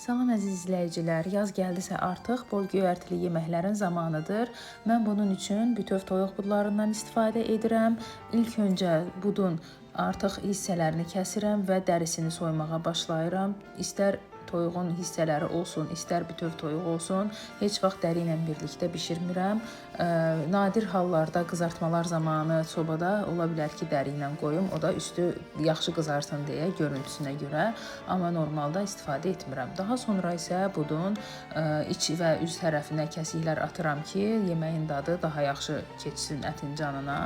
Salam əziz izləyicilər, yaz gəldisə artıq bol göyərtili yeməklərin zamanıdır. Mən bunun üçün bütöv toyuq budlarından istifadə edirəm. İlk öncə budun artıq hissələrini kəsirəm və dərisini soymağa başlayıram. İstər toyuğun hissələri olsun, istər bütöv toyuq olsun, heç vaxt dəri ilə birlikdə bişirmirəm. Nadir hallarda qızartmalar zamanı sobada ola bilər ki, dəri ilə qoyum, o da üstü yaxşı qızarsın deyə, görüntüsünə görə, amma normalda istifadə etmirəm. Daha sonra isə budun iç və üz tərəfinə kəsiklər atıram ki, yeməyin dadı daha yaxşı keçsin ətin canına.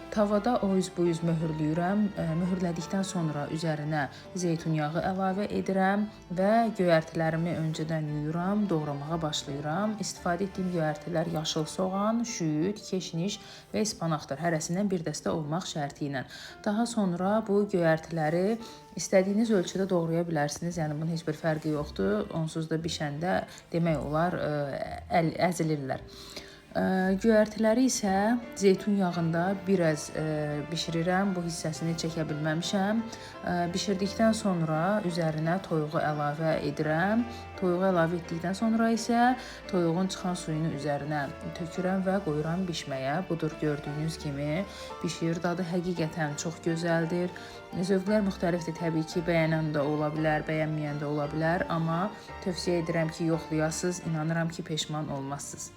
Tavada o üz bu üz möhürləyirəm. Möhürlədikdən sonra üzərinə zeytun yağı əlavə edirəm və göyərtilərimi öncədən yuyuram, doğramağa başlayıram. İstifadə etdiyim göyərtilər yaşıl soğan, şüyüd, keşniş və ispanaqdır. Hərəsindən bir dəstə olmaq şərti ilə. Daha sonra bu göyərtiləri istədiyiniz ölçüdə doğraya bilərsiniz. Yəni bunun heç bir fərqi yoxdur. Onsuz da bişəndə demək olar əzilirlər. Göyərtiləri isə zeytun yağında biraz bişirirəm. Bu hissəsini çəkə bilməmişəm. Bişirdikdən sonra üzərinə toyuğu əlavə edirəm. Toyuğu əlavə etdikdən sonra isə toyuğun çıxan suyunu üzərinə tökürəm və qoyuram bişməyə. Budur, gördüyünüz kimi bişir. Dadı həqiqətən çox gözəldir. Zövqlər müxtəlifdir. Təbii ki, bəyənən də ola bilər, bəyənməyən də ola bilər. Amma tövsiyə edirəm ki, yoxlayasınız. İnanıram ki, peşman olmazsınız.